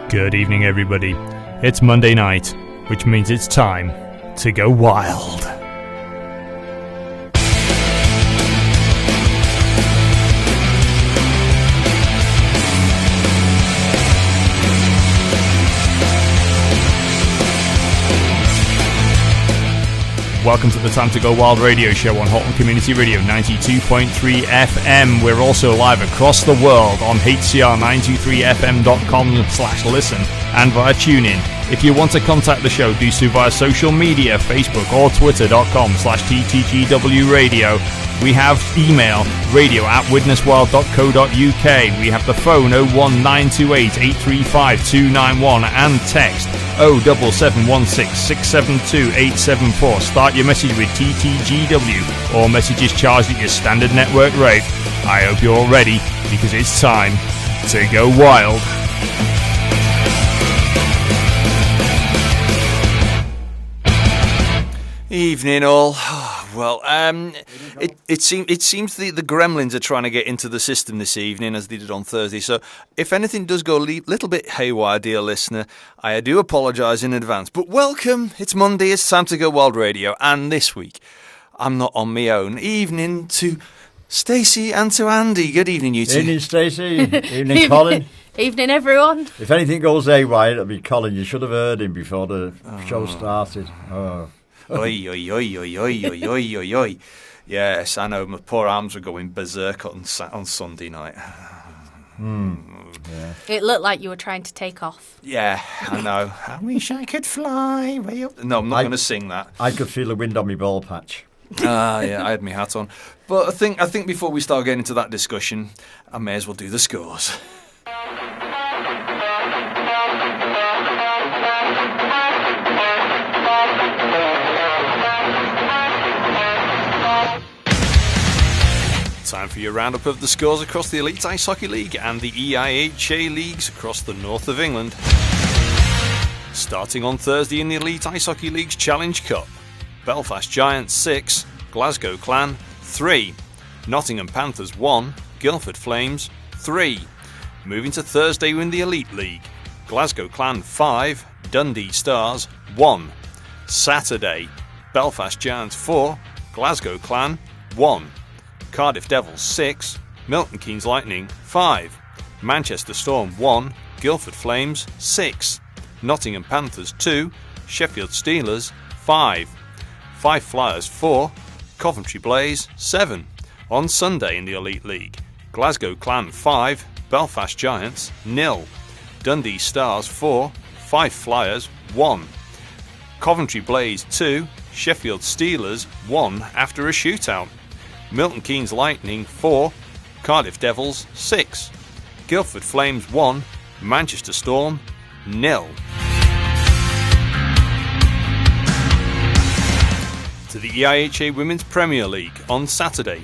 Good evening, everybody. It's Monday night, which means it's time to go wild. Welcome to the Time to Go Wild radio show on Halton Community Radio 92.3 FM. We're also live across the world on hcr923fm.com/listen and via TuneIn. If you want to contact the show, do so via social media, Facebook or twitter.com/TTGW radio. We have email, radio@widnesworld.co.uk. We have the phone 01928 835 291 and text 07716 672 874. Start your message with TTGW or messages charged at your standard network rate. I hope you're all ready because it's time to go wild. Evening all. Well, it seems the gremlins are trying to get into the system this evening as they did on Thursday. So if anything does go a little bit haywire, dear listener, I do apologise in advance. But welcome. It's Monday. It's time to go wild radio. And this week, I'm not on my own. Evening to Stacey and to Andy. Good evening, you two. Evening, Stacey. Evening, Colin. Evening, everyone. If anything goes haywire, it'll be Colin. You should have heard him before the show started. Oh. Oi, oi, oi, oi, oi, oi, oi, oi, oi. Yes, I know, my poor arms were going berserk on Sunday night. Yeah. It looked like you were trying to take off. Yeah, I know. I wish I could fly way up. No, I'm not going to sing that. I could feel the wind on my ball patch. Yeah, I had my hat on. But I think before we start getting into that discussion, I may as well do the scores. Time for your roundup of the scores across the Elite Ice Hockey League and the EIHA leagues across the north of England. Starting on Thursday in the Elite Ice Hockey League's Challenge Cup, Belfast Giants 6, Glasgow Clan 3, Nottingham Panthers 1, Guildford Flames 3. Moving to Thursday in the Elite League, Glasgow Clan 5, Dundee Stars 1. Saturday, Belfast Giants 4, Glasgow Clan 1. Cardiff Devils 6, Milton Keynes Lightning 5, Manchester Storm 1, Guildford Flames 6, Nottingham Panthers 2, Sheffield Steelers 5, Fife Flyers 4, Coventry Blaze 7. On Sunday in the Elite League, Glasgow Clan 5, Belfast Giants 0, Dundee Stars 4, Fife Flyers 1, Coventry Blaze 2, Sheffield Steelers 1 after a shootout. Milton Keynes Lightning 4, Cardiff Devils 6, Guildford Flames 1, Manchester Storm 0. To the EIHA Women's Premier League on Saturday,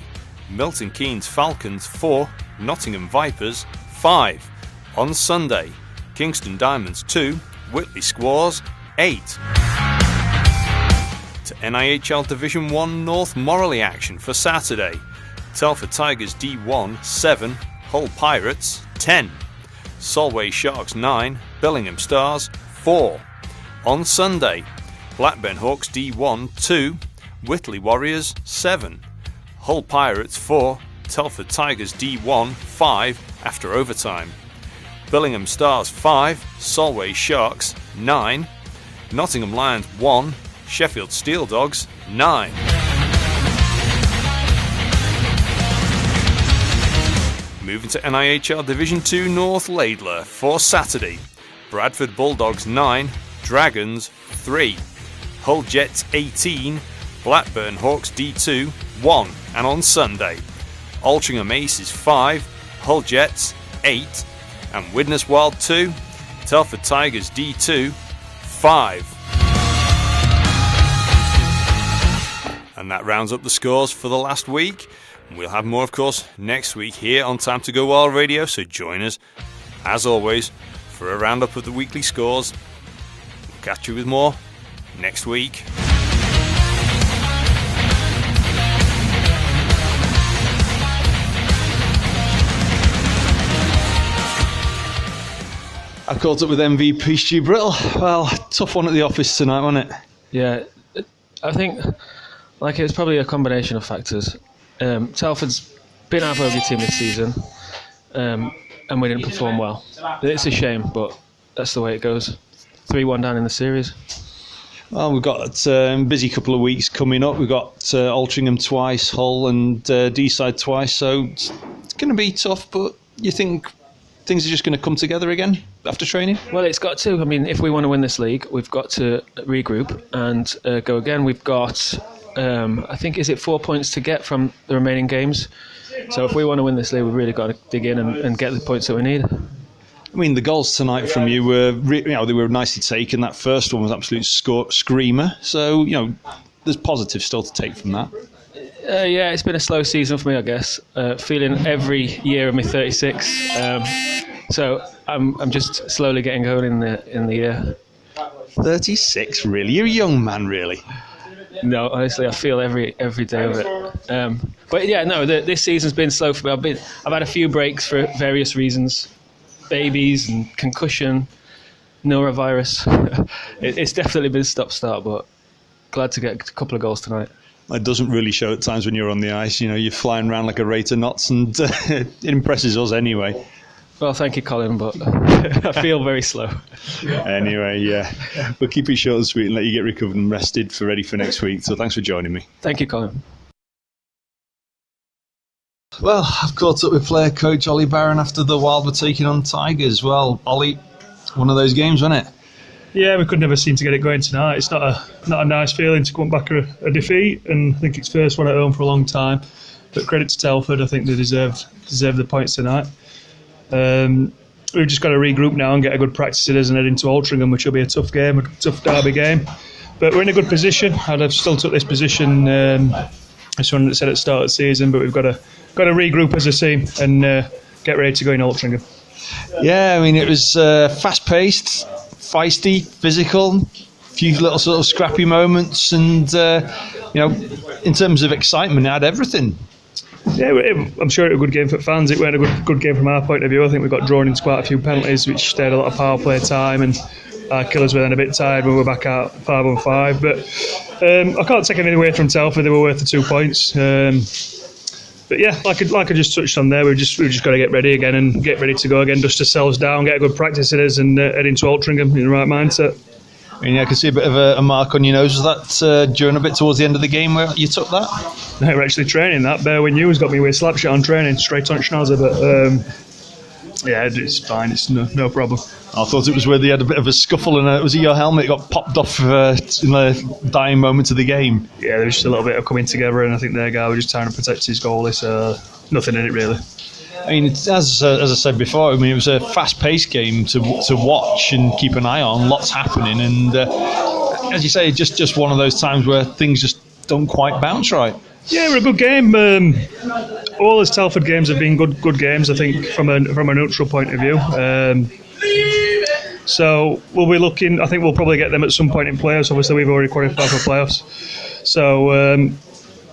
Milton Keynes Falcons 4, Nottingham Vipers 5. On Sunday, Kingston Diamonds 2, Whitley Squaws 8. To NIHL Division 1 North Morley action for Saturday. Telford Tigers D1 7, Hull Pirates 10, Solway Sharks 9, Billingham Stars 4. On Sunday, Blackburn Hawks D1 2, Whitley Warriors 7, Hull Pirates 4, Telford Tigers D1 5 after overtime. Billingham Stars 5, Solway Sharks 9, Nottingham Lions 1, Sheffield Steel Dogs 9. Moving to NIHL Division 2 North Laidler for Saturday. Bradford Bulldogs 9, Dragons 3, Hull Jets 18, Blackburn Hawks D2 1. And on Sunday, Altrincham Aces 5, Hull Jets 8, and Widnes Wild 2, Telford Tigers D2 5. And that rounds up the scores for the last week. We'll have more, of course, next week here on Time to Go Wild Radio, so join us, as always, for a roundup of the weekly scores. We'll catch you with more next week. I caught up with MVP Stu Brittle. Well, tough one at the office tonight, wasn't it? Yeah, I think it's probably a combination of factors. Telford's been our bogey team this season, and we didn't perform well. It's a shame, but that's the way it goes. 3-1 down in the series. Well, we've got a busy couple of weeks coming up. We've got Altrincham twice, Hull and D-side twice, so it's going to be tough, but you think things are just going to come together again after training? Well, it's got to. I mean, if we want to win this league, we've got to regroup and go again. We've got, I think, is it 4 points to get from the remaining games? So if we want to win this league, we've really got to dig in and get the points that we need. I mean, the goals tonight from you were, they were nicely taken. That first one was absolute screamer. So, there's positive still to take from that. Yeah, it's been a slow season for me, I guess. Feeling every year of me 36. So I'm just slowly getting going in the year. 36, really? You're a young man, really. No, honestly, I feel every day of it. But yeah, no, this season's been slow for me. I've had a few breaks for various reasons. Babies and concussion, norovirus. It's definitely been stop-start, but glad to get a couple of goals tonight. It doesn't really show at times when you're on the ice. You're flying around like a rate of knots, and it impresses us anyway. Well, thank you, Colin, but I feel very slow. Anyway, yeah. We'll keep it short and sweet and let you get recovered and rested ready for next week. So thanks for joining me. Thank you, Colin. Well, I've caught up with player coach Ollie Barron after the Wild were taking on Tigers. Well, Ollie, one of those games, wasn't it? Yeah, we could never seem to get it going tonight. It's not a nice feeling to come back a defeat, and I think it's first one at home for a long time. But credit to Telford, I think they deserve the points tonight. We've just got to regroup now and get a good practice in us and head into Altrincham, which will be a tough game, a tough derby game. But we're in a good position. I'd have still took this position as someone said at the start of the season, but we've got to regroup as a team and get ready to go in Altrincham. Yeah, I mean, it was fast-paced, feisty, physical, a few little sort of scrappy moments, and in terms of excitement, it had everything. Yeah, I'm sure it was a good game for fans. It went a good game from our point of view. I think we got drawn into quite a few penalties, which stayed a lot of power play time, and our killers were then a bit tired when we were back out 5-on-5. But I can't take anything away from Telford. They were worth the 2 points. But yeah, like I just touched on there, we've just got to get ready again and get ready to go again, dust ourselves down, get a good practice in us, and head into Altrincham in the right mindset. I mean, I can see a bit of a mark on your nose. Was that during a bit towards the end of the game where you took that? No, we're actually training that. Berwin News got me with a slap shot on training, straight on schnauzer, but yeah, it's fine. It's no problem. I thought it was where they had a bit of a scuffle and was it your helmet got popped off in the dying moments of the game? Yeah, there was just a little bit of coming together, and I think their guy was just trying to protect his goalie, so nothing in it really. I mean, as I said before, I mean, it was a fast-paced game to watch and keep an eye on. Lots happening, and as you say, just one of those times where things just don't quite bounce right. Yeah, we're a good game. All his Telford games have been good games, I think, from a neutral point of view. So we'll be looking. I think we'll probably get them at some point in playoffs. Obviously, we've already qualified for playoffs. So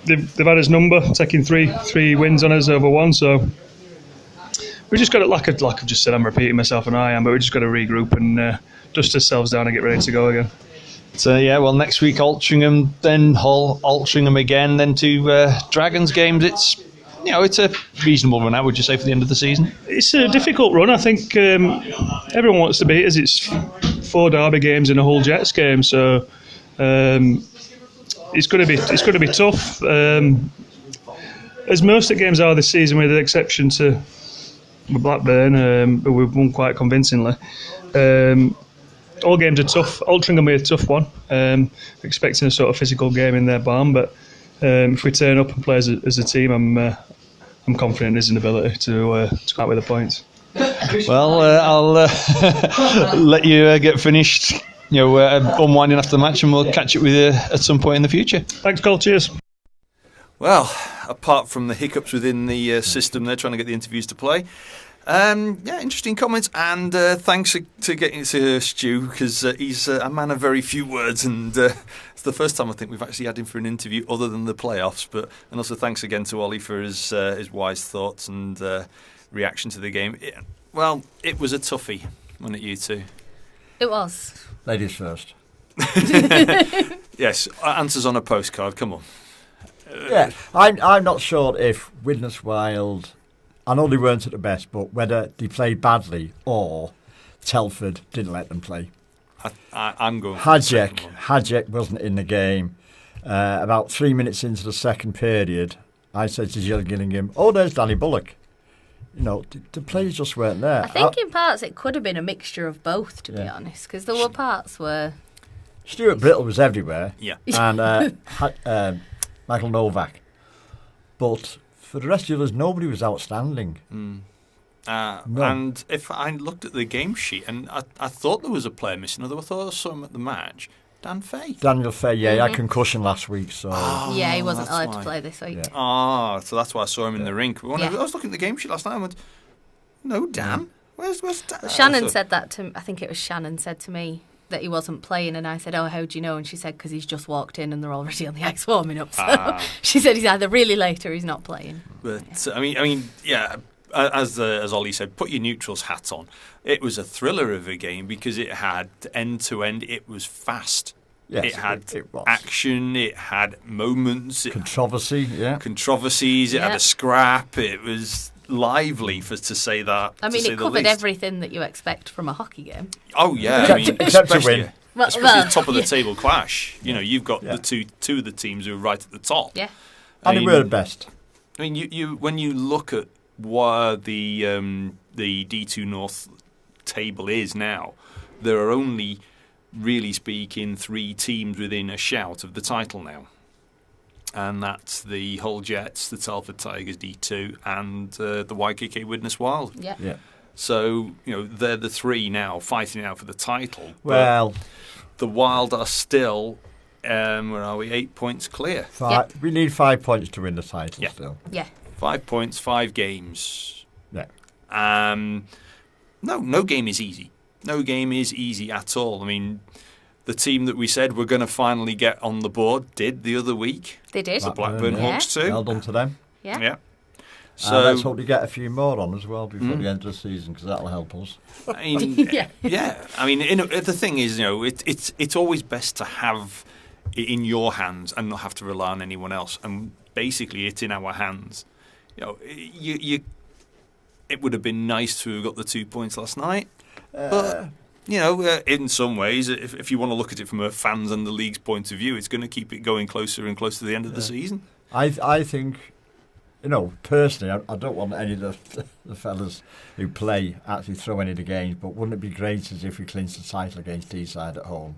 they've had his number, taking three wins on us over one. So we just got to, like I've just said, I'm repeating myself and I am, but we just got to regroup and dust ourselves down and get ready to go again. So yeah, well, next week Altrincham, then Hull, Altrincham again, then two Dragons games. It's a reasonable run out, would you say, for the end of the season? It's a difficult run. I think everyone wants to beat us. It's 4 derby games and a Hull Jets game, so it's going to be tough. As most of the games are this season, with the exception to Blackburn, but we've won quite convincingly. All games are tough. Altrincham will be a tough one. Expecting a sort of physical game in their barn, but if we turn up and play as a team, I'm confident in his ability to come out with the points. Well, I'll let you get finished, unwinding after the match, and we'll catch up with you at some point in the future. Thanks, Cole. Cheers. Well, apart from the hiccups within the system, they're trying to get the interviews to play. Interesting comments, and thanks to getting to Stu, because he's a man of very few words, and it's the first time I think we've actually had him for an interview other than the playoffs. And also thanks again to Ollie for his wise thoughts and reaction to the game. It was a toughie. Wasn't it you two? It was. Ladies first. Yes, answers on a postcard. Come on. Yeah, I'm not sure if Widnes Wild, I know they weren't at the best, but whether they played badly or Telford didn't let them play. I'm going for the second one. Hadjek wasn't in the game. About 3 minutes into the second period, I said to Jill Gillingham, "Oh, there's Danny Bullock." You know, the players just weren't there. I think in parts it could have been a mixture of both, to be honest, because there were parts where... Stuart Brittle was everywhere. Yeah. And Michael Novak. But for the rest of the others, nobody was outstanding. No. And if I looked at the game sheet, and I thought there was a player missing, although I thought I saw him at the match, Daniel Fay, he had concussion last week, so... yeah, he wasn't allowed to why. play this week. Yeah. So that's why I saw him in the rink. When I was looking at the game sheet last night, I went, no, Dan. Where's Dan? Well, Shannon said that to... I think it was Shannon said to me that he wasn't playing, and I said, "Oh, how do you know?" And she said, "Because he's just walked in and they're already on the ice warming up." So she said he's either really late or he's not playing. But I mean, yeah. As Ollie said, put your neutrals hat on. It was a thriller of a game because it had end to end. It was fast. Yes, it had it was. action. It had moments. Controversies. It had a scrap. It was lively, to say that. I mean, it covered everything that you expect from a hockey game. Oh yeah, except to win. Especially top of the table clash. You know, you've got the two of the teams who are right at the top. Yeah, and they were the best. I mean, you when you look at what the D2 North table is now, there are only, really speaking, 3 teams within a shout of the title now. And that's the Hull Jets, the Telford Tigers D2, and the YKK Widnes Wild. Yeah. So, you know, they're the 3 now fighting out for the title. Well, the Wild are still, where are we, 8 points clear. We need 5 points to win the title still. Yeah. 5 points, 5 games. Yeah. No game is easy. No game is easy at all. I mean, the team that we said we're going to finally get on the board did the other week. They did. The Blackburn Hawks too. Well done to them. Yeah. So let's hope to get a few more on as well before the end of the season, because that'll help us. I mean, yeah. I mean, the thing is, you know, it's always best to have it in your hands and not have to rely on anyone else. And basically, it's in our hands. You know, it would have been nice to have got the 2 points last night, but you know, in some ways, if you want to look at it from a fans and the league's point of view, it's going to keep it going closer and closer to the end of the season. I think, you know, personally, I don't want any of the fellas who play actually throw any of the games, but wouldn't it be great as if we clinched the title against Deeside at home?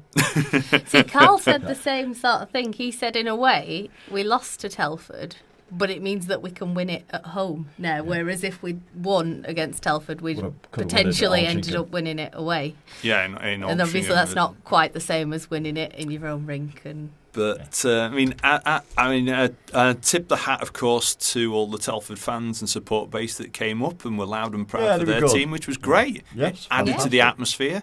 See, Carl said the same sort of thing. He said, in a way, we lost to Telford, but it means that we can win it at home now, whereas if we'd won against Telford, we'd potentially ended up winning it away. Yeah, and obviously that's not quite the same as winning it in your own rink. But I tip the hat, of course, to all the Telford fans and support base that came up and were loud and proud for their team, which was great. Yes, added to the atmosphere.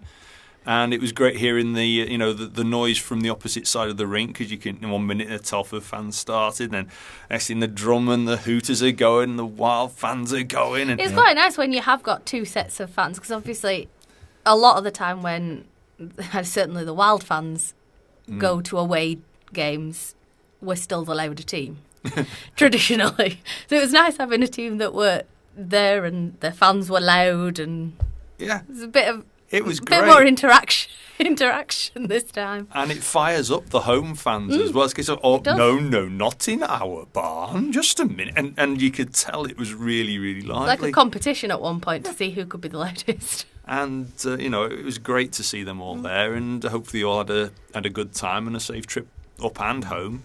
And it was great hearing the noise from the opposite side of the rink, because you can, in 1 minute the Telford fans started, and next thing the drum and the hooters are going, the Wild fans are going. And, it's quite nice when you have got 2 sets of fans, because obviously a lot of the time when certainly the Wild fans go to away games, we're still the louder team traditionally. So it was nice having a team that were there and their fans were loud, and there's a bit of. It was great. A bit more interaction this time. And it fires up the home fans as well. It's like, no, not in our barn. Just a minute. And you could tell it was really, really lively. Like a competition at one point to see who could be the loudest. And, it was great to see them all there. And hopefully all had a good time and a safe trip up and home.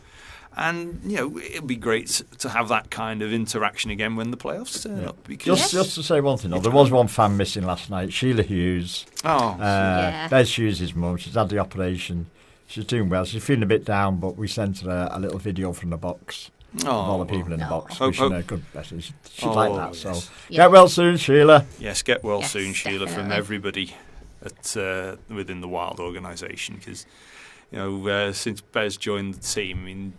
And, it'll be great to have that kind of interaction again when the playoffs turn up. Because just to say one thing, there was one fan missing last night, Sheila Hughes. Bez Hughes' mum. She's had the operation. She's doing well. She's feeling a bit down, but we sent her a little video from the box of all the people in the box, wishing her good better. She'd like that. So get well soon, Sheila. Yes, get well soon, Sheila, from everybody within the Wild organisation. Because, since Bez joined the team, I mean,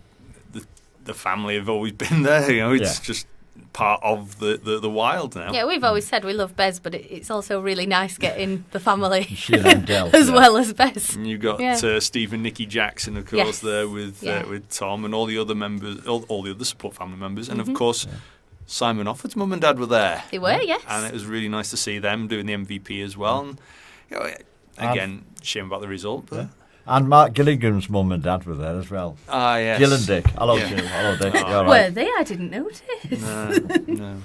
the family have always been there. It's just part of the Wild now. Yeah, we've always said we love Bez, but it's also really nice getting the family Del, as well as Bez. And you got Steve and Nicky Jackson, of course, there with Tom and all the other members, all the other support family members, and of course Simon Offord's mum and dad were there. They were, yes, and it was really nice to see them doing the MVP as well. And, again, shame about the result, but. And Mark Gillingam's mum and dad were there as well. Ah, yes. Jill and Dick. Hello, Jill. Hello, Dick. Oh. Were they? I didn't notice. No.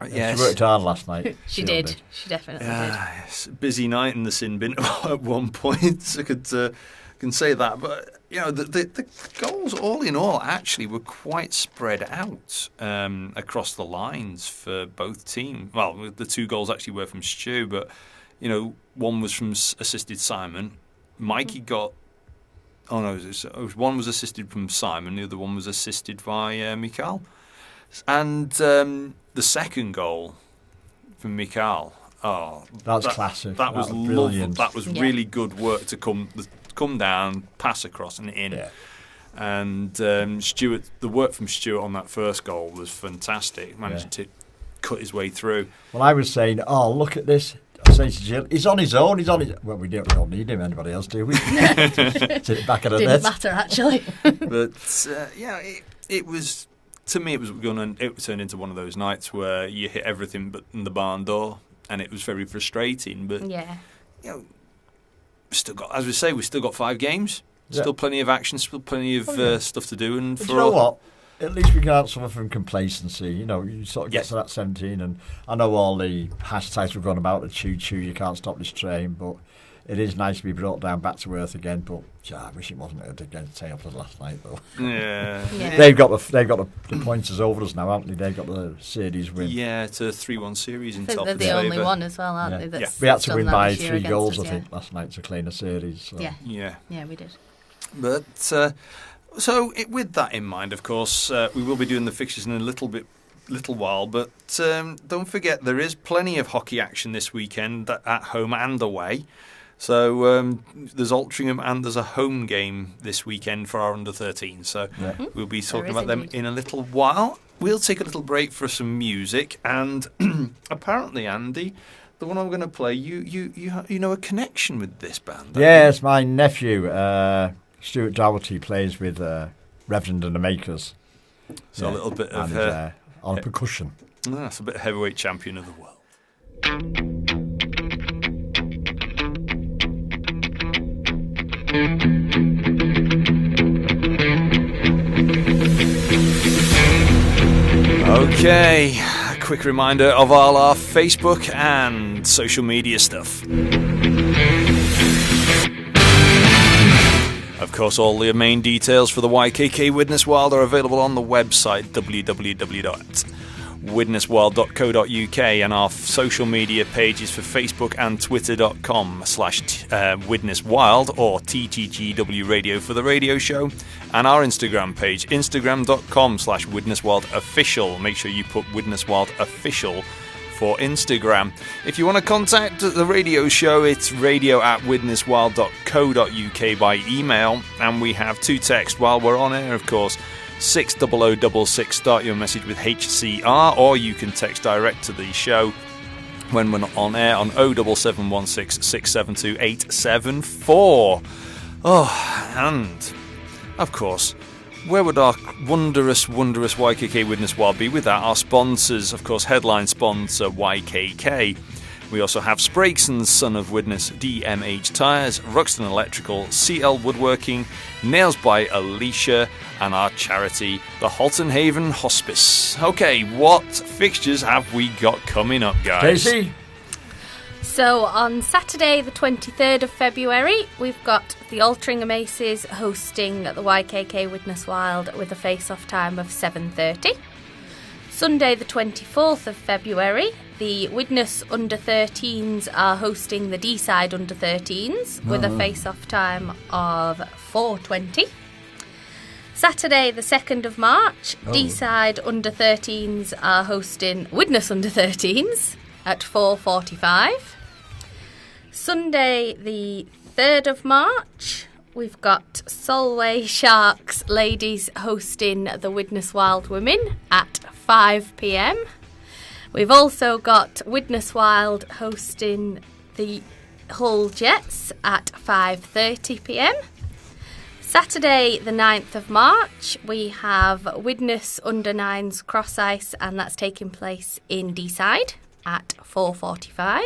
Yes. She worked hard last night. She did. She definitely did. Yes. Busy night in the sin bin at one point. I can say that. But, the goals, all in all, actually were quite spread out across the lines for both teams. Well, the 2 goals actually were from Stu, but, one was from assisted Simon. Mikey got... Oh, no, one was assisted from Simon, the other one was assisted by Mikael. And the second goal from Mikael, that's classic. That was brilliant. That was really good work to come down, pass across and in. Yeah. And Stuart, the work from Stuart on that first goal was fantastic. Managed to cut his way through. Well, I was saying, look at this. I say to Jill, he's on his own. Well, we don't need him. Anybody else, do we? Sit back at the net. Didn't matter, actually. But it was, to me, it turned into one of those nights where you hit everything but in the barn door, and it was very frustrating. But still got, as we say, we still got 5 games. Still plenty of action. Still plenty of stuff to do. And but you know what? At least we can't suffer from complacency. You sort of get to that 17, and I know all the hashtags we've gone about, the choo-choo, you can't stop this train, but it is nice to be brought down back to earth again. But I wish it wasn't against Taylor last night, though. Yeah. They've got the pointers over us now, haven't they? They've got the series win. Yeah, it's a 3-1 series in top. They're the only one as well, aren't they? We had to win by 3 goals, I think, last night to claim a series. So. Yeah, we did. But. So, with that in mind, of course, we will be doing the fixtures in a little while. But don't forget, there is plenty of hockey action this weekend at home and away. So there's Altrincham and there's a home game this weekend for our under-13. So we'll be talking about them in a little while. We'll take a little break for some music, and apparently, Andy, the one I'm going to play, you know a connection with this band. Yes, my nephew. Stuart Dougherty plays with Reverend and the Makers. So a little bit of... on percussion. That's a bit of heavyweight champion of the world. Okay, a quick reminder of all our Facebook and social media stuff. Of course, all the main details for the YKK Widnes Wild are available on the website www.widneswild.co.uk, and our social media pages for Facebook and Twitter.com/WidnesWild or TTGW Radio for the radio show, and our Instagram page, Instagram.com/WidnesWildOfficial. Make sure you put Widneswild Official for Instagram. If you want to contact the radio show, it's radio@widneswild.co.uk by email, and we have 2 texts while we're on air, of course. 60066, start your message with HCR, or you can text direct to the show when we're not on air on 07716 672 874. And of course, where would our wondrous YKK Widnes Wild be without our sponsors? Of course, headline sponsor YKK. We also have Sprakeson, Son of Widnes, DMH Tyres, Ruxton Electrical, CL Woodworking, Nails by Alicia, and our charity, the Halton Haven Hospice. Okay, what fixtures have we got coming up, guys? Casey? So on Saturday the 23rd of February, we've got the Altrincham Aces hosting the YKK Widnes Wild with a face-off time of 7:30. Sunday the 24th of February, the Widnes Under-13s are hosting the D-Side Under-13s with a face-off time of 4:20. Saturday the 2nd of March, D-Side Under-13s are hosting Widnes Under-13s at 4:45. Sunday the 3rd of March, we've got Solway Sharks ladies hosting the Widnes Wild Women at 5 p.m. We've also got Widnes Wild hosting the Hull Jets at 5:30 p.m. Saturday the 9th of March we have Widnes Under-9s Cross Ice, and that's taking place in Deeside at 4:45.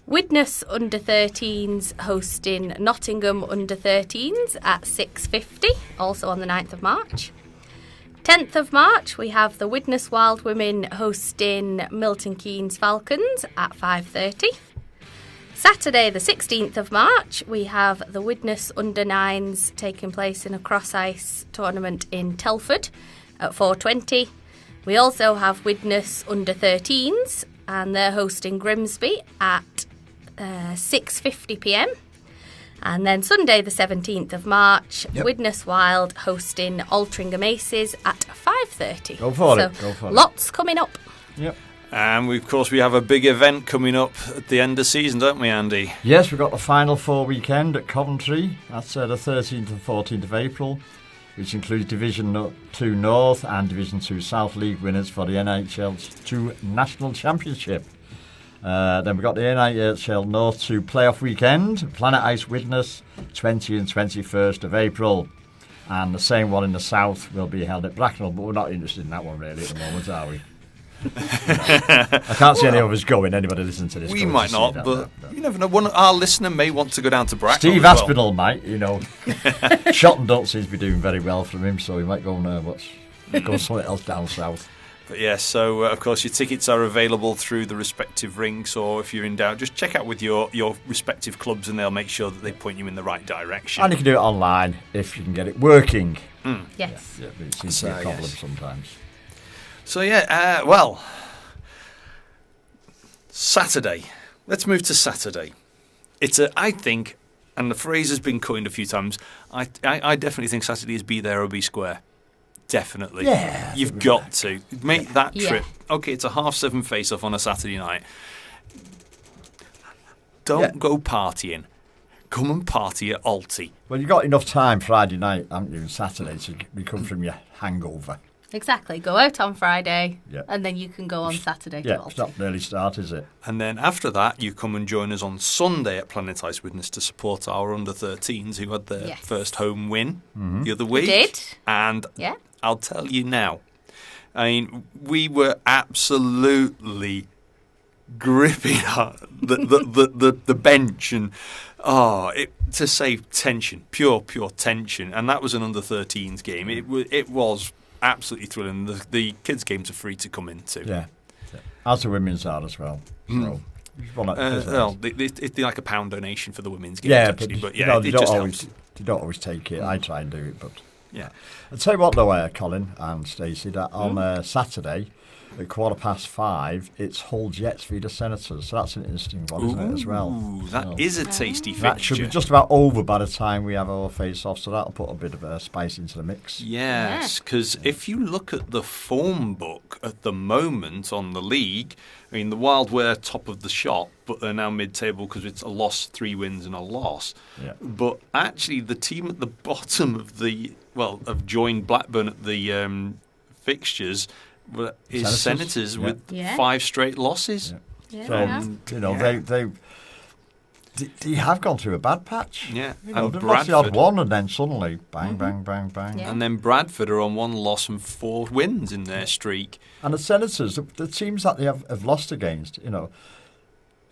Widnes Under-13s hosting Nottingham Under-13s at 6:50, also on the 9th of March. 10th of March we have the Widnes Wild Women hosting Milton Keynes Falcons at 5:30. Saturday the 16th of March we have the Widnes Under-9s taking place in a cross-ice tournament in Telford at 4:20. We also have Widnes Under-13s and they're hosting Grimsby at 6:50 p.m. And then Sunday the 17th of March, Widnes Wild hosting Altrincham Aces at 5:30. Go for it. Lots coming up. Yep. And of course we have a big event coming up at the end of season, don't we, Andy? Yes, we've got the Final Four weekend at Coventry. That's the 13th and 14th of April, which includes Division 2 North and Division 2 South League winners for the NHL 2 National Championship. Then we've got the NHL North 2 playoff weekend, Planet Ice Widnes, 20 and 21st of April. And the same one in the South will be held at Bracknell, but we're not interested in that one really at the moment, are we? I can't see any of us going. Anybody listening to this? We might not, but you never know. One our listener may want to go down to Bracknell. Steve Aspinall might, Shotton don't seem to be doing very well from him, so he might go and go somewhere else down south. But yes, so of course your tickets are available through the respective rinks, or if you're in doubt, just check out with your respective clubs and they'll make sure that they point you in the right direction. And you can do it online if you can get it working. Yes. Yeah, it seems to be a problem sometimes. So well, Saturday. Let's move to Saturday. I think, and the phrase has been coined a few times, I definitely think Saturday is be there or be square. Definitely. Yeah. You've got to make that trip. Okay, it's a 7:30 face-off on a Saturday night. Don't go partying. Come and party at Alty. Well, you've got enough time Friday night, haven't you, and Saturday to recover from your hangover. Exactly. Go out on Friday, and then you can go on Saturday to Alty. It's not an early start, is it? And then after that, you come and join us on Sunday at Planet Ice Widnes to support our under-13s who had their first home win the other week. We did. And I'll tell you now, I mean, we were absolutely gripping the bench and to save tension, pure tension. And that was an under-13s game. It was absolutely thrilling. The kids' games are free to come into. Yeah. As the women's are as well. So, it's like a £1 donation for the women's games. Yeah, actually, but they don't always take it. I try and do it, but yeah. I'll tell you what though, Colin and Stacey, that on Saturday at 5:15, it's Hull Jets v the Senators. So that's an interesting one, isn't it, as well? That is a tasty fixture. That should be just about over by the time we have our face-off, so that'll put a bit of a spice into the mix. Yes, because if you look at the form book at the moment on the league, I mean, the Wild were top of the shop, but they're now mid-table because it's a loss, 3 wins and a loss. Yeah. But actually, the team at the bottom of have joined Blackburn at the fixtures, is Senators with 5 straight losses. Yeah. So, they have gone through a bad patch. Yeah. And they've lost the odd one and then suddenly bang, bang, bang, bang. Yeah. And then Bradford are on 1 loss and 4 wins in their streak. And the Senators, the teams that they have lost against,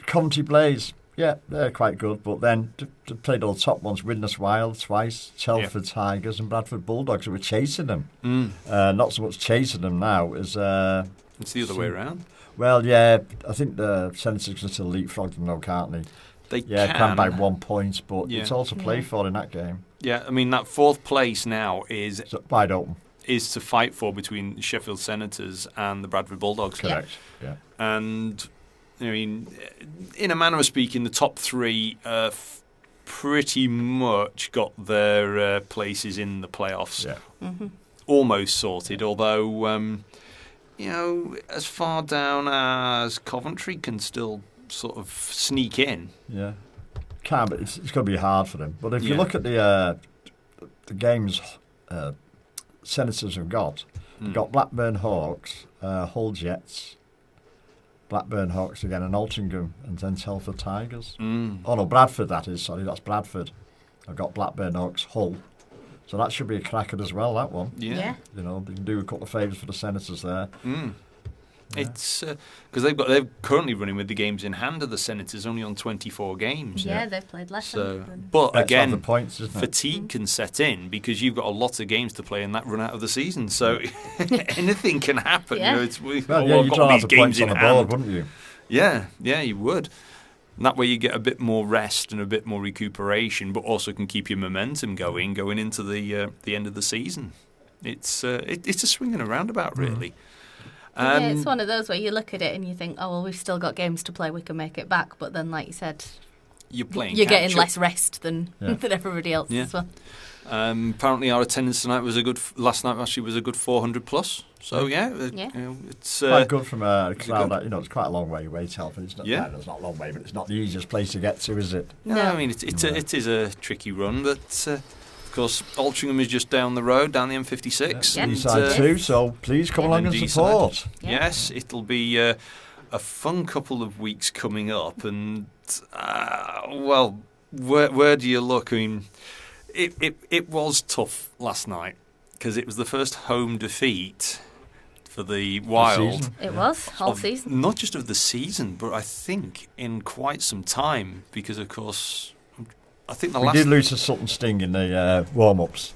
Coventry Blaze, they're quite good, but then they played all the top ones, Widnes Wild twice, Telford Tigers and Bradford Bulldogs, who were chasing them. Not so much chasing them now as... it's the other way around. Well, yeah, I think the Senators can still leapfrog them though, can't they? They can by 1 point, but it's all to play for in that game. Yeah, I mean, that 4th place now is... wide open. Is to fight for between the Sheffield Senators and the Bradford Bulldogs. Correct, yeah. And... I mean, in a manner of speaking, the top 3 pretty much got their places in the playoffs almost sorted, although, as far down as Coventry can still sort of sneak in. Yeah. Can, but it's going to be hard for them. But if you look at the games Senators have got, You've got Blackburn Hawks, Hull Jets, Blackburn Hawks again, and Altrincham, and then Telford Tigers. Oh no, Bradford that is. Sorry, that's Bradford. I've got Blackburn Hawks, Hull. So that should be a cracker as well, that one. Yeah. You know, they can do a couple of favours for the Senators there. Yeah. It's because they're currently running with the games in hand of the Senators, only on 24 games. Yeah, they've played less. But again, the points, isn't it? fatigue can set in because you've got a lot of games to play in that run out of the season. So anything can happen. Yeah. You'd try to have the points on the board, wouldn't you? Yeah, you would. And that way you get a bit more rest and a bit more recuperation, but also can keep your momentum going into the end of the season. It's a swing and a roundabout, really. Yeah, it's one of those where you look at it and you think, oh, well, we've still got games to play, we can make it back. But then, like you said, you're getting less rest than everybody else as well. Apparently, our attendance tonight was last night actually was a good 400 plus. So it's quite good from a crowd. It's quite a long way away, Telford. It's not it's not a long way, but it's not the easiest place to get to, is it? No, I mean it is a tricky run, but. Of course, Altrincham is just down the road, down the M56. Yeah, D-side too, so please come along and support. Yeah. Yes, it'll be a fun couple of weeks coming up. And, where do you look? I mean, it was tough last night because it was the first home defeat for the Wild. It was, whole season. Not just of the season, but I think in quite some time because, of course... I think we did lose to Sutton Sting in the warm-ups.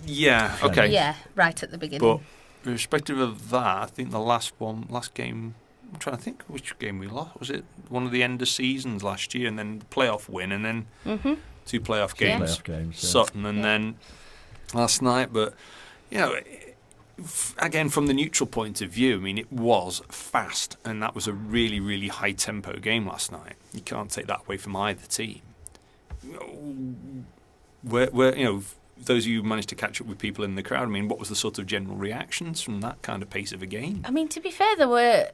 Yeah, okay. Yeah, right at the beginning. But irrespective of that, I think the last game, I'm trying to think which game we lost. Was it one of the end of seasons last year and then the playoff win and then 2 playoff games? Playoff games, Sutton and then last night. But, again, from the neutral point of view, I mean, it was fast and that was a really, really high-tempo game last night. You can't take that away from either team. Where those of you who managed to catch up with people in the crowd, I mean, what was the sort of general reactions from that kind of pace of a game? I mean, to be fair, there were,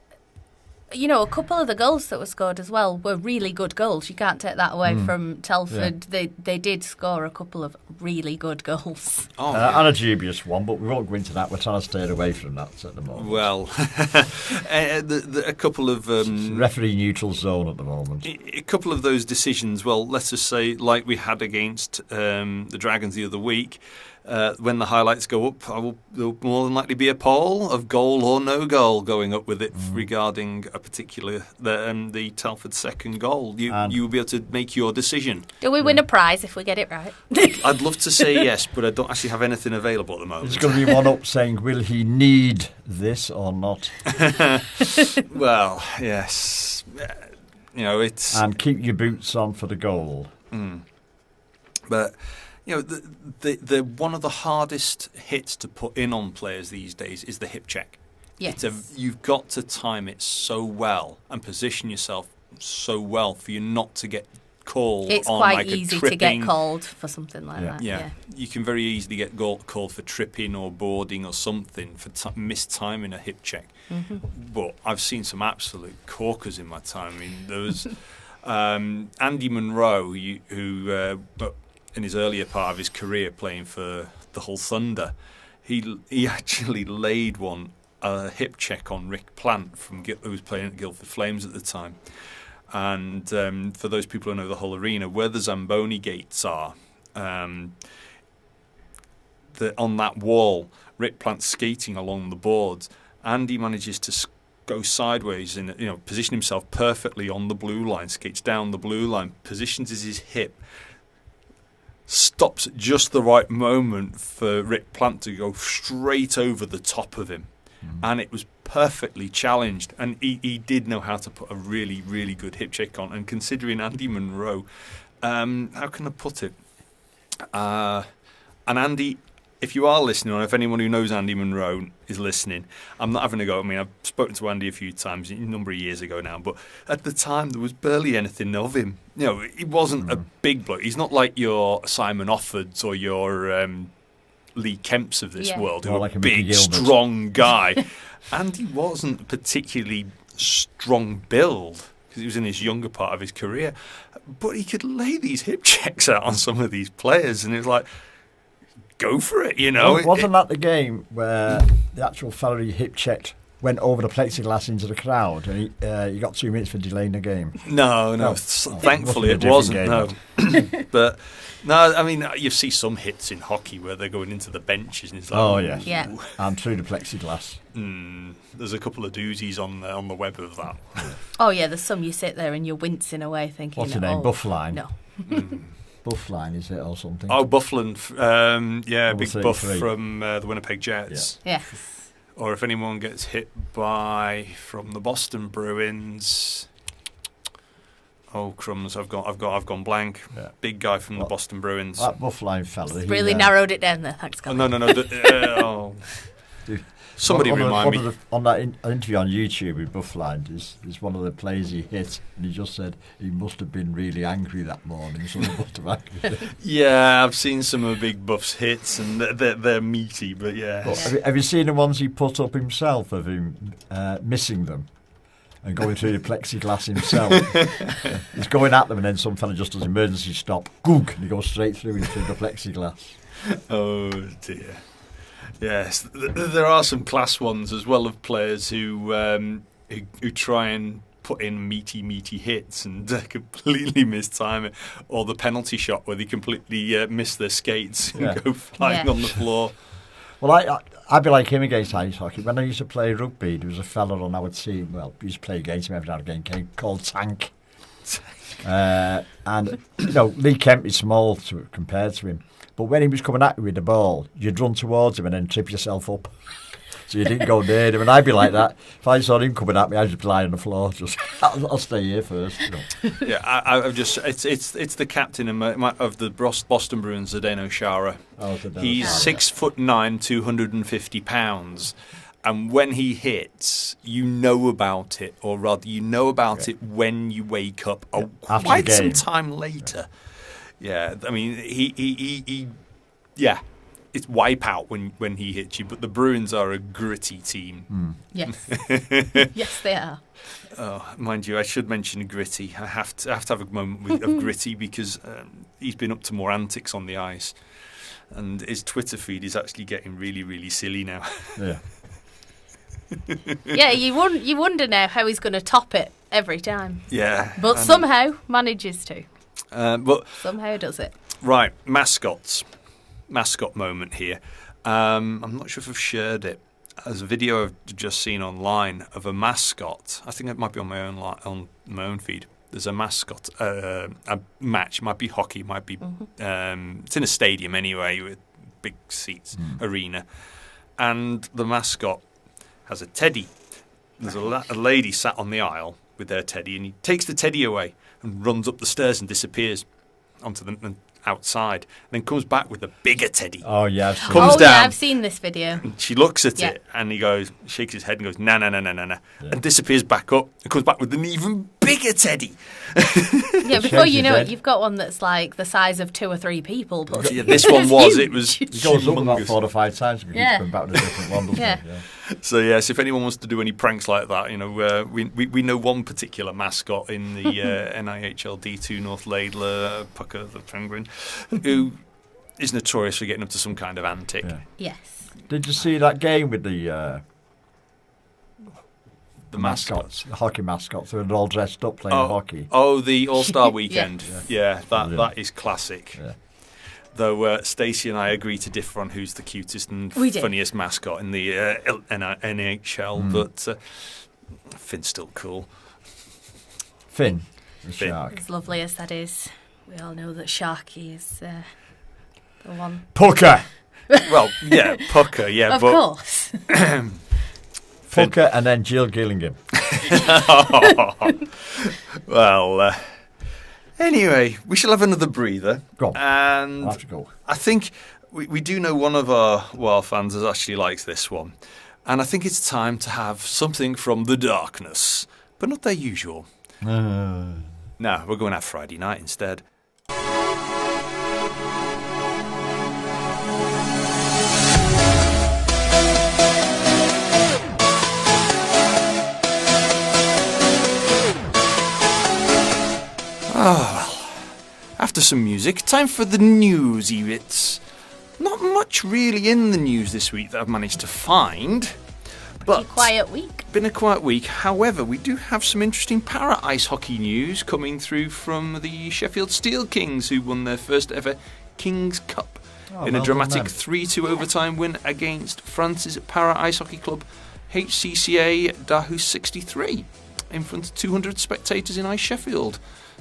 a couple of the goals that were scored as well were really good goals. You can't take that away from Telford. Yeah. They did score a couple of really good goals. And a dubious one, but we won't go into that. We're trying to stay away from that at the moment. Well, a couple of... referee neutral zone at the moment. A couple of those decisions, well, let's just say, like we had against the Dragons the other week, when the highlights go up, there'll more than likely be a poll of goal or no goal going up with it regarding a particular the Telford second goal. You will be able to make your decision. Do we win a prize if we get it right? I'd love to say yes, but I don't actually have anything available at the moment. There's going to be one up saying, will he need this or not? Well, yes. It's... And keep your boots on for the goal. But... the one of the hardest hits to put in on players these days is the hip check. Yes. You've got to time it so well and position yourself so well for you not to get called it's on quite like easy a tripping. To get called for something like that. Yeah, you can very easily get called for tripping or boarding or something for mistiming a hip check. But I've seen some absolute corkers in my time. I mean, there was Andy Munro, who in his earlier part of his career playing for the Hull Thunder, he actually laid a hip check on Rick Plant who was playing at Guildford Flames at the time. And for those people who know the Hull Arena, where the Zamboni gates are, on that wall, Rick Plant's skating along the boards. Andy manages to go sideways and position himself perfectly on the blue line, skates down the blue line, positions his hip, stops at just the right moment for Rick Plant to go straight over the top of him. And it was perfectly challenged. And he did know how to put a really, really good hip check on. And considering Andy Munro, how can I put it? And Andy, if you are listening, or if anyone who knows Andy Munro is listening, I'm not having a go. I mean, I've spoken to Andy a few times, a number of years ago now, but at the time there was barely anything of him. He wasn't a big bloke. He's not like your Simon Offords or your Lee Kemps of this world, who are like a big, strong guy. Andy wasn't particularly strong build because he was in his younger part of his career, but he could lay these hip checks out on some of these players, and it was like, go for it, you know. Wasn't that the game where the actual fellow he hip checked went over the plexiglass into the crowd, and he got 2 minutes for delaying the game? No. Thankfully, it wasn't. No, but no. I mean, you see some hits in hockey where they're going into the benches, and it's like, yeah, and through the plexiglass. There's a couple of doozies on the web of that. Oh yeah, there's some you sit there and you're wincing away thinking, what's your name? Buffline? No. Buffline, is it, or something? Oh, Bufflin, Big 33. Buff from the Winnipeg Jets. Yeah. Or if anyone gets hit from the Boston Bruins, oh crumbs! I've gone blank. Yeah. Big guy from the Boston Bruins. That Buffline fella. Really narrowed it down there. Thanks, God. No. Somebody remind me. On that interview on YouTube with Buffline, is one of the plays he hit, and he just said he must have been really angry that morning. So he must have angry. Yeah, I've seen some of Big Buff's hits, and they're meaty, but yeah. But have you seen the ones he put up himself of him missing them and going through the plexiglass himself? He's going at them, and then some fella just does emergency stop, goog, and he goes straight through into the plexiglass. Oh dear. Yes, there are some class ones as well of players who try and put in meaty hits and completely mistime it, or the penalty shot where they completely miss their skates and go flying on the floor. Well, I'd be like him against ice hockey. When I used to play rugby, there was a fella on our team. Well, we used to play against him every now and again, called Tank. And Lee Kemp is small compared to him. But when he was coming at you with the ball, you'd run towards him and then trip yourself up. So you didn't go near him. And I'd be like that. If I saw him coming at me, I'd just be lying on the floor. Just, I'll stay here first. Yeah, I've just it's the captain of the Boston Bruins, Zdeno Chara. He's 6'9", 250 pounds. And when he hits, you know about it, or rather, you know about it when you wake up quite some time later. Yeah, I mean, he it's wipeout when he hits you. But the Bruins are a gritty team. Yes, yes, they are. Oh, mind you, I should mention Gritty. I have to have a moment of Gritty because he's been up to more antics on the ice, and his Twitter feed is actually getting really, really silly now. Yeah. Yeah, you wonder now how he's going to top it every time. Yeah, but somehow manages to. But somehow does it. Right, mascot moment here. I'm not sure if I've shared it. There's a video I've just seen online of a mascot. I think it might be on my own feed. There's a mascot, a match. Might be hockey. Might be. It's in a stadium anyway with big seats, arena, and the mascot has a teddy. There's a lady sat on the aisle with their teddy, and he takes the teddy away and runs up the stairs and disappears onto the outside, and then comes back with a bigger teddy. Oh yeah, I've seen this video. And she looks at it, and he shakes his head and goes, nah, and disappears back up and comes back with an even bigger teddy. Yeah, before you know it, you've got one that's like the size of 2 or 3 people. But yeah, this one was. It was. It goes up about 4 or 5 times. And keeps coming back with a different one, doesn't it? Yeah. So yes, if anyone wants to do any pranks like that, we know one particular mascot in the NIHL D2 North Laidler, Pucker the Penguin, who is notorious for getting up to some kind of antic. Yeah. Yes. Did you see that game with the mascots, the hockey mascots? They were all dressed up playing hockey. Oh, the All-Star Weekend. That is classic. Yeah. Though Stacey and I agree to differ on who's the cutest and funniest mascot in the NHL, but Finn's still cool. Finn, the shark. As lovely as that is, we all know that Sharky is the one. Pucker! Well, yeah, Pucker, yeah. Of course. Pucker and then Jill Gillingham. Well... Anyway, we shall have another breather. Go on. And I'll have to go. I think we do know one of our Wild fans has actually likes this one. And I think it's time to have something from the darkness, but not their usual. No, we're going to have Friday Night instead. Oh, well, after some music, time for the newsy bits. Not much really in the news this week that I've managed to find. But quiet week. Been a quiet week. However, we do have some interesting para ice hockey news coming through from the Sheffield Steel Kings, who won their first ever Kings Cup in a dramatic 3-2 overtime win against France's para ice hockey club HCCA Dahus 63 in front of 200 spectators in Ice Sheffield.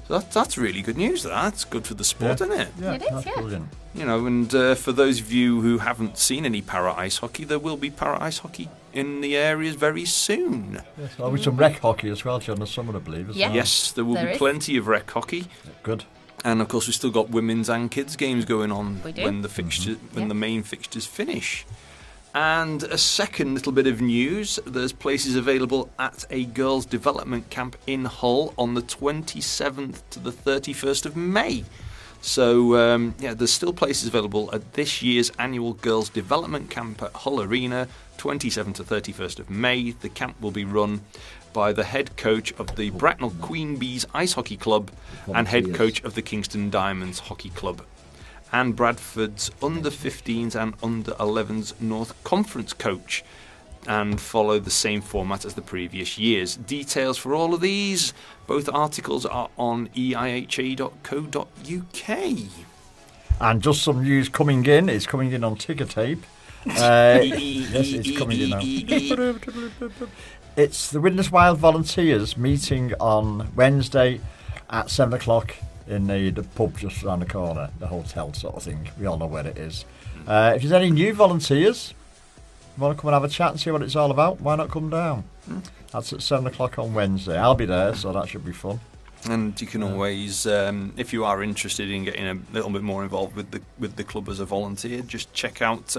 So that's really good news. That's good for the sport, isn't it? Yeah, it is, that's brilliant. You know, and for those of you who haven't seen any para ice hockey, there will be para ice hockey in the areas very soon. Yes, there'll be some rec hockey as well during the summer, I believe. As well. Yes, there will be plenty of rec hockey. Good. And of course, we've still got women's and kids games going on when the fixtures, when the main fixtures finish. And a second little bit of news, there's places available at a girls' development camp in Hull on the 27th to the 31st of May. So, there's still places available at this year's annual girls' development camp at Hull Arena, 27th to 31st of May. The camp will be run by the head coach of the Bracknell Queen Bees Ice Hockey Club and head coach of the Kingston Diamonds Hockey Club, and Bradford's under-15s and under-11s North Conference coach, and follow the same format as the previous years. Details for all of these, both articles are on eiha.co.uk. And just some news coming in. It's coming in on ticker tape. Yes, it's coming in now. It's the Widnes Wild Volunteers meeting on Wednesday at 7 o'clock in the pub just around the corner, the hotel sort of thing. We all know where it is. If there's any new volunteers, want to come and have a chat and see what it's all about, why not come down? That's at 7 o'clock on Wednesday. I'll be there, so that should be fun. And you can always, if you are interested in getting a little bit more involved with the club as a volunteer, just check out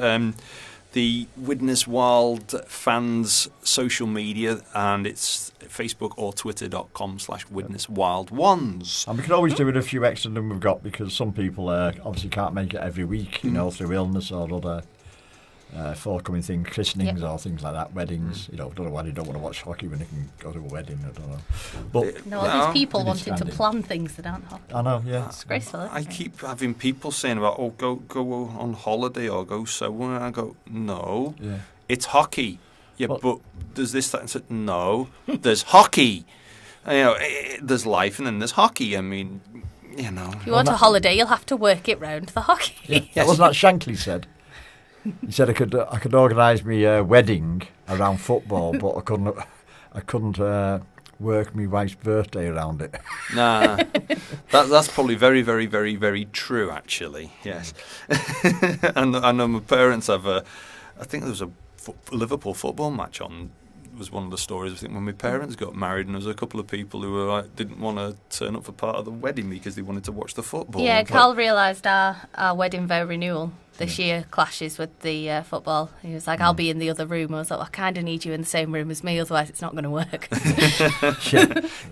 the Widnes Wild fans social media, and it's Facebook or twitter.com/WidnesWildOnes. And we can always do with a few extra than we've got, because some people obviously can't make it every week, you know, through illness or other forthcoming things, christenings or things like that, weddings. You know, I don't know why they don't want to watch hockey when they can go to a wedding. I don't know. But these people wanting to plan things that aren't hockey. I know, yeah. It's disgraceful, isn't I keep having people saying about, go on holiday or go somewhere, and I go, no, it's hockey. Yeah, but there's this, that, and so. No, there's hockey. You know, there's life and then there's hockey. I mean, you know. If you want a holiday, you'll have to work it round the hockey. Yeah, that wasn't that Shankly said. He said I could organise me wedding around football, but I couldn't work my wife's birthday around it. Nah, that's probably very, very, very, very true, actually. Yes, and I know my parents have I think there was a Liverpool football match on. Was one of the stories. I think when my parents got married, and there was a couple of people who were didn't want to turn up for part of the wedding because they wanted to watch the football. Yeah, Carl realised our wedding vow renewal this year clashes with the football. He was like, I'll be in the other room. I was like, I kind of need you in the same room as me, otherwise it's not going to work.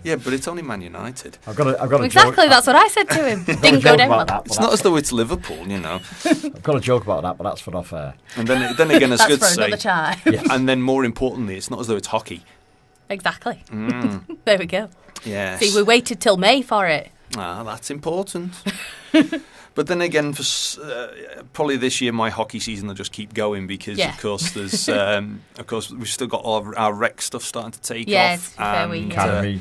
Yeah, but it's only Man United. I've got a exactly, joke. that's what I said to him. Didn't go down well. It's not as though it's Liverpool, you know. I've got a joke about that, but that's for off air. And then again, it's good to say. That's for another time. Yes. And then more importantly, it's not as though it's hockey. Exactly. There we go. Yes. See, we waited till May for it. That's important. But then again, for probably this year, my hockey season will just keep going because, of course, there's we've still got all of our rec stuff starting to take off, and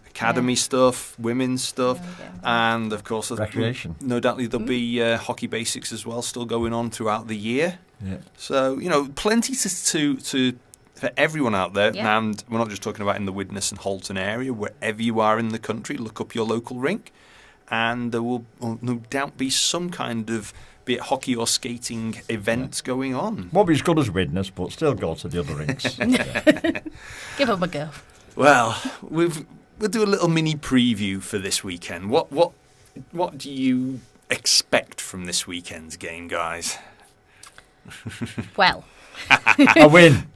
academy stuff, women's stuff, and of course, recreation. No doubt there'll be hockey basics as well, still going on throughout the year. Yeah. So plenty to for everyone out there, and we're not just talking about in the Widnes and Halton area. Wherever you are in the country, look up your local rink. And there will no doubt be some kind of, be it hockey or skating, events going on. Won't be as good as Widnes, but still go to the other rinks. Give them a go. Well, we'll do a little mini preview for this weekend. What do you expect from this weekend's game, guys? Well, a win.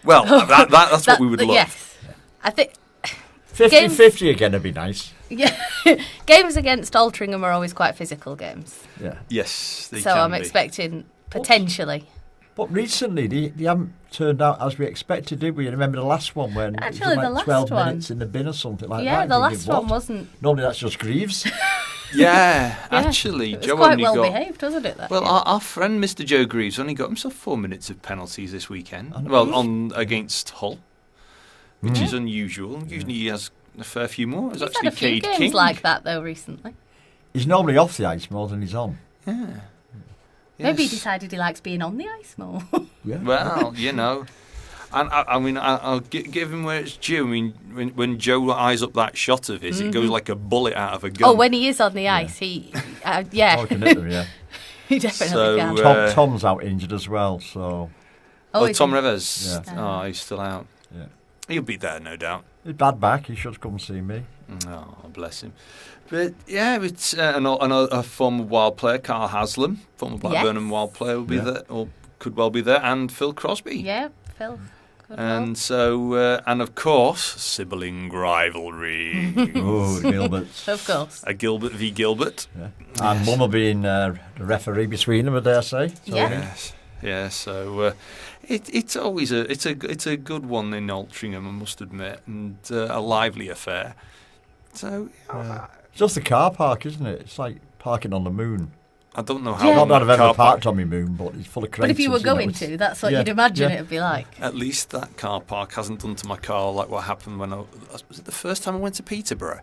Well, that's what we would love. Yes, I think 50-50 again would be nice. Yeah, games against Altrincham are always quite physical games. Yeah. Yes, they so can I'm be. expecting potentially. But recently they haven't turned out as we expected, did we? Remember the last one when actually it was like the last 12 one. minutes in the bin or something like that? Yeah, the last one wasn't. Normally that's just Greaves. Yeah, actually, it was Joe quite only well got. behaved, wasn't it? Well, our friend Mr. Joe Greaves only got himself 4 minutes of penalties this weekend. Well, on against Hull, which is unusual. Usually he has a fair few more. He's had a few games like that though recently. He's normally off the ice more than he's on. Yeah. Maybe he decided he likes being on the ice more. Well, And I mean, I'll give him where it's due. I mean, when Joe eyes up that shot of his, it goes like a bullet out of a gun. Oh, when he is on the ice, he Oh, can hit them, yeah. he definitely can. Tom's out injured as well, so... Tom Rivers? Yeah. Oh, he's still out. Yeah. He'll be there, no doubt. He's bad back, he should come see me. Oh, bless him. But, yeah, it's a former Wild player, Carl Haslam, former Blackburn Wild player, will be there, or could well be there, and Phil Crosby. Yeah, Phil. And so, and of course, sibling rivalry. Oh, Gilbert. Of course. A Gilbert v Gilbert. Yeah. And Mum will be in the referee between them, I dare say. So Yes. Yeah, so it's always it's a good one in Altrincham, I must admit, and a lively affair. So it's just the car park, isn't it? It's like parking on the moon. I don't know how. Not that I've ever parked on my moon, but it's full of craters. But if you were going to, that's what you'd imagine it would be like. At least that car park hasn't done to my car like what happened when was it the first time I went to Peterborough?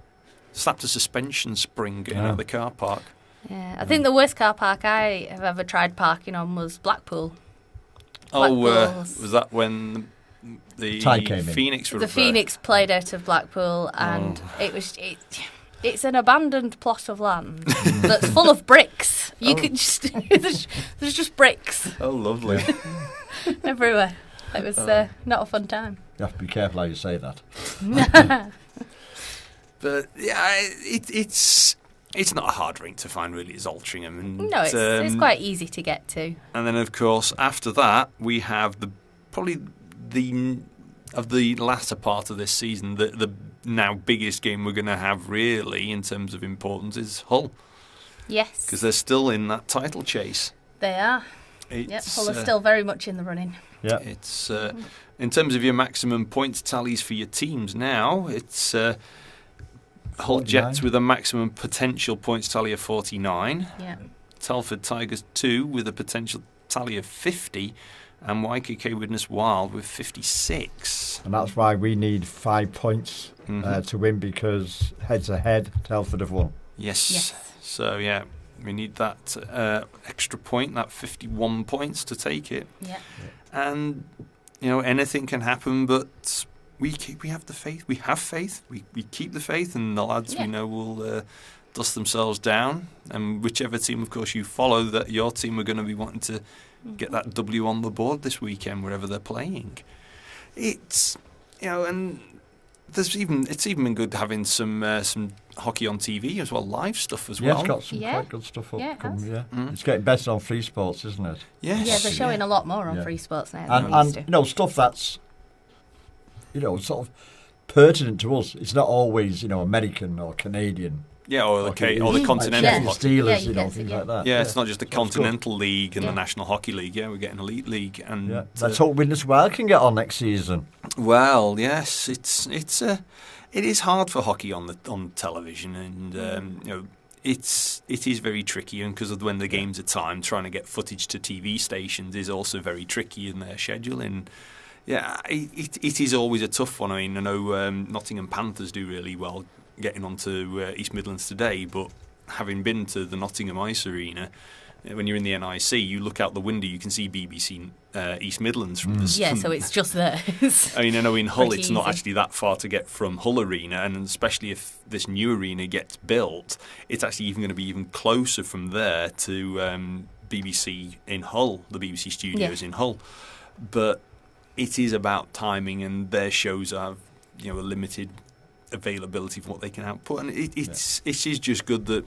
Slapped a suspension spring getting out of the car park. Yeah, I think the worst car park I have ever tried parking on was Blackpool. Was that when the Phoenix were the Phoenix played out of Blackpool, and it's an abandoned plot of land that's full of bricks. You could just there's just bricks. Oh, lovely. Everywhere. It was not a fun time. You have to be careful how you say that. But yeah, it's not a hard rink to find, really. It's Altrincham, and no, it's quite easy to get to. And then, of course, after that, we have probably the latter part of this season, the now biggest game we're going to have, really, in terms of importance, is Hull. Yes, because they're still in that title chase. They are. Hull are still very much in the running. Yeah, it's in terms of your maximum points tallies for your teams now. It's Hull Jets with a maximum potential points tally of 49. Yeah. Telford Tigers 2 with a potential tally of 50. And YKK Widnes Wild with 56. And that's why we need 5 points to win, because heads ahead, Telford have won. Yes. So, yeah, we need that extra point, that 51 points to take it. Yeah. And, anything can happen, but we have the faith. We have faith. We keep the faith, and the lads we know will dust themselves down. And whichever team, of course, you follow, that your team are going to be wanting to get that W on the board this weekend wherever they're playing. It's and it's even been good having some hockey on TV as well, live stuff as well. Yeah, it's got some quite good stuff up. It's getting better on Free Sports, isn't it? Yes. Yeah, they're showing a lot more on Free Sports now. And stuff that's sort of pertinent to us. It's not always American or Canadian. Yeah, or the continental hockey. Steelers, things like that. Yeah, it's not just the Continental League and the National Hockey League. Yeah, we're getting Elite League, and let's hope Widnes Wild can get on next season. Well, yes, it is hard for hockey on television, and it is very tricky, and because of when the games are timed, trying to get footage to TV stations is also very tricky in their scheduling. Yeah, it is always a tough one. I mean, I know Nottingham Panthers do really well getting onto East Midlands today, but having been to the Nottingham Ice Arena, when you're in the NIC, you look out the window, you can see BBC East Midlands from the sun. Yeah, so it's just there. I mean, I know in Hull it's not actually that far to get from Hull Arena, and especially if this new arena gets built, it's actually even going to be even closer from there to BBC in Hull, the BBC studios in Hull. But it is about timing, and their shows have a limited availability for what they can output, and it is just good that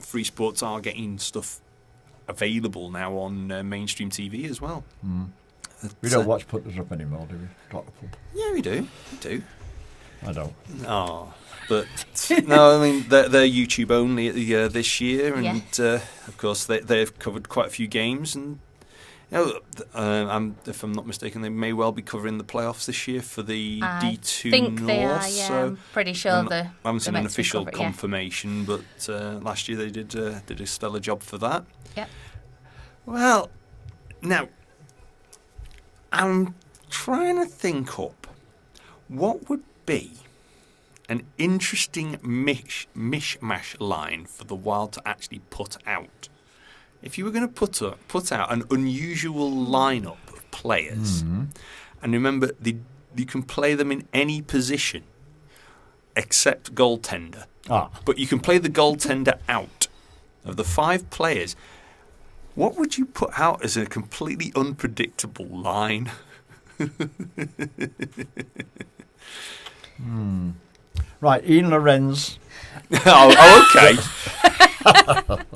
Free Sports are getting stuff available now on mainstream TV as well. We don't watch Putters Up anymore, do we? Blackpool. Yeah, we do. I don't. Oh, but no, I mean they're YouTube only this year, and of course they've covered quite a few games, and if I'm not mistaken, they may well be covering the playoffs this year for the D2 I think North. they are, yeah. So I'm pretty sure I haven't seen an official confirmation, but last year they did a stellar job for that. Yep. Well, now, I'm trying to think up what would be an interesting mishmash line for the Wild to actually put out. If you were going to put out an unusual lineup of players, and remember, you can play them in any position except goaltender, but you can play the goaltender out. Of the 5 players, what would you put out as a completely unpredictable line? Right, Ian Lorenz. Okay.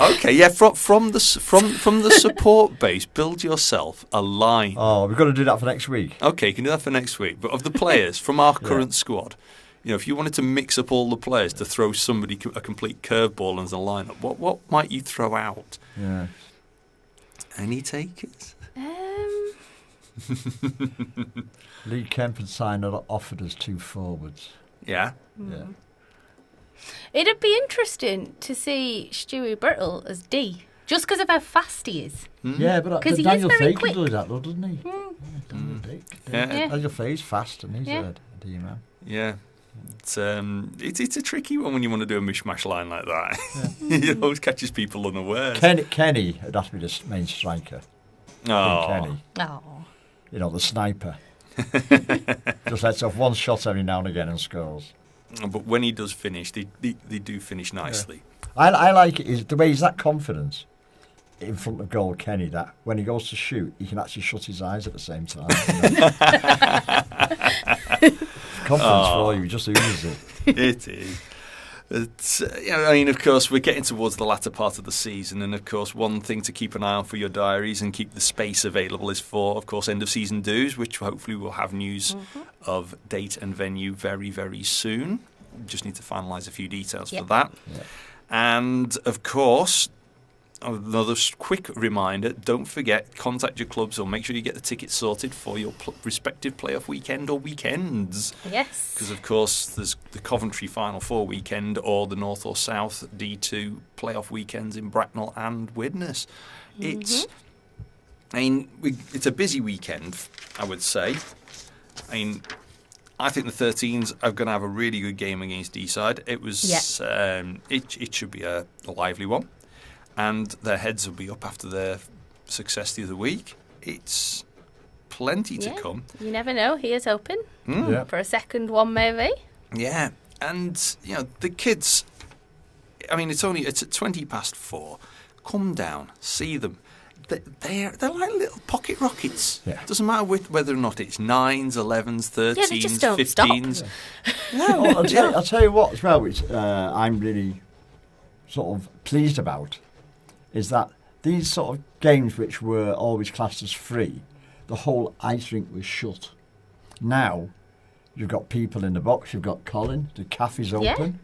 Okay, yeah. From the support base, build yourself a line. Oh, we've got to do that for next week. Okay, you can do that for next week. But of the players from our current squad, if you wanted to mix up all the players to throw somebody a complete curveball as a lineup, what might you throw out? Yeah. Any takers? Lee Kemp and Signer offered us 2 forwards. Yeah. Yeah. It'd be interesting to see Stewie Brittle as D, just because of how fast he is. Yeah, but he Daniel is very Fay quick. can do that, though, doesn't he? Daniel Daniel Fay's fast, and he's a D man. Yeah. It's a tricky one when you want to do a mishmash line like that. It always catches people unawares. Kenny would have to be the main striker. Oh. Kenny. Oh. The sniper. Just lets off one shot every now and again and scores. But when he does finish, they do finish nicely. Yeah. I like it, the way he's that confident in front of goal, Kenny, that when he goes to shoot, he can actually shut his eyes at the same time. Confidence for you, he just oozes it. It is. Of course, we're getting towards the latter part of the season, and of course, one thing to keep an eye on for your diaries and keep the space available is for, of course, end of season dues, which hopefully we'll have news of date and venue very, very soon. We just need to finalise a few details for that. Yep. And of course, another quick reminder, don't forget, contact your clubs or make sure you get the tickets sorted for your respective playoff weekend or weekends. Yes. Because, of course, there's the Coventry Final Four weekend or the North or South D2 playoff weekends in Bracknell and Widnes. It's a busy weekend, I would say. I think the 13s are going to have a really good game against D-side. It should be a lively one. And their heads will be up after their success the other week. It's plenty to come. You never know. He is open for a second one, maybe. Yeah, and the kids. It's at 4:20. Come down, see them. They're like little pocket rockets. Yeah. Doesn't matter whether or not it's 9s, 11s, 13s, they just don't 15s. Stop. No, I'll tell you what as well, which I'm really sort of pleased about, is that these sort of games which were always classed as free, the whole ice rink was shut. Now, you've got people in the box, you've got Colin, the cafe's open.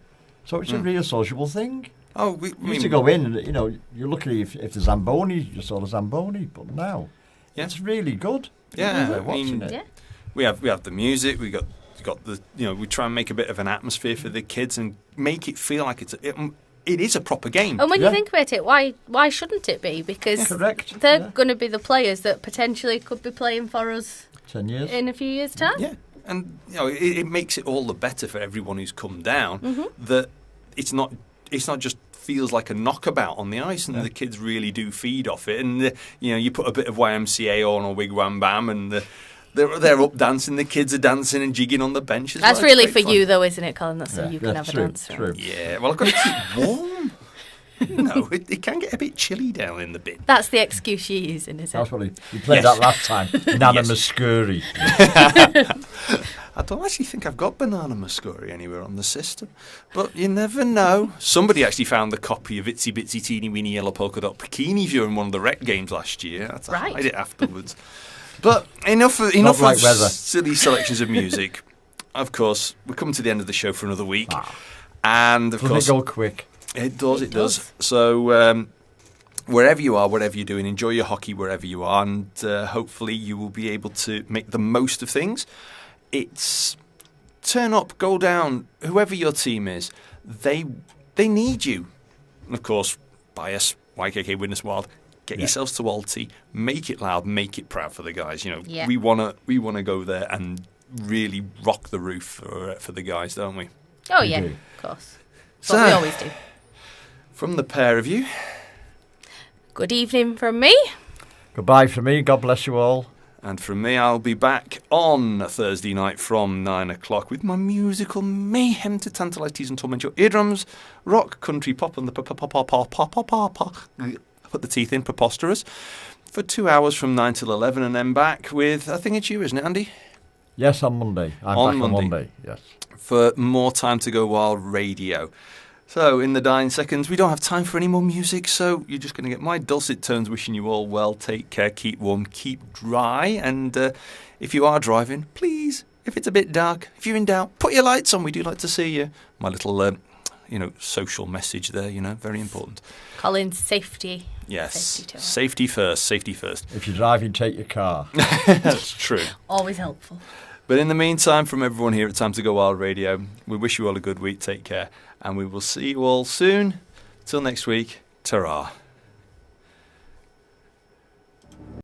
So it's a real sociable thing. Oh, we used to go in and, you're lucky if the Zamboni, you saw the Zamboni, but now it's really good. Yeah, watching it. Yeah. We have the music, we got the, we try and make a bit of an atmosphere for the kids and make it feel like it is a proper game. And when you think about it, why shouldn't it be? Because they're going to be the players that potentially could be playing for us 10 years in a few years' time. Yeah, and it makes it all the better for everyone who's come down that it's not just feels like a knockabout on the ice, and the kids really do feed off it. And you put a bit of YMCA on or Wig Wham Bam, and they're up dancing. The kids are dancing and jigging on the benches. That's really for you, though, isn't it, Colin? That's so you can have a dance. True. Yeah, well, I've got to keep warm. It can get a bit chilly down in the bin. That's the excuse you're using, is it? That's what you played that last time. Banana Muscuri. I don't actually think I've got Banana Muscuri anywhere on the system, but you never know. Somebody actually found the copy of Itsy Bitsy Teeny Weeny Yellow Polka Dot Bikini during one of the rec games last year. I had to hide it afterwards. But enough of silly selections of music. Of course, we're coming to the end of the show for another week, and of course, doesn't it go quick? It does. So wherever you are, whatever you're doing, enjoy your hockey wherever you are, and hopefully you will be able to make the most of things. It's turn up, go down, whoever your team is, they need you. And of course, by us, YKK Widnes Wild, get yourselves to Alty, make it loud, make it proud for the guys. We wanna go there and really rock the roof for the guys, don't we? Oh yeah, of course. But we always do. From the pair of you, good evening from me. Goodbye from me. God bless you all. And from me, I'll be back on Thursday night from 9 o'clock with my musical mayhem to tantalise, tease and torment your eardrums. Rock, country, pop and the put the teeth in, preposterous. For 2 hours from 9 till 11 and then back with, I think it's you, isn't it, Andy? Yes, on Monday. I'm back on Monday, yes. For more Time to Go Wild radio. So, in the dying seconds, we don't have time for any more music, so you're just going to get my dulcet tones wishing you all well. Take care, keep warm, keep dry, and if you are driving, please, if it's a bit dark, if you're in doubt, put your lights on. We do like to see you. My little, social message there, very important. Colin's safety. Yes, safety first. If you're driving, take your car. That's true. Always helpful. But in the meantime, from everyone here at Time to Go Wild Radio, we wish you all a good week. Take care. And we will see you all soon. Till next week, ta-ra.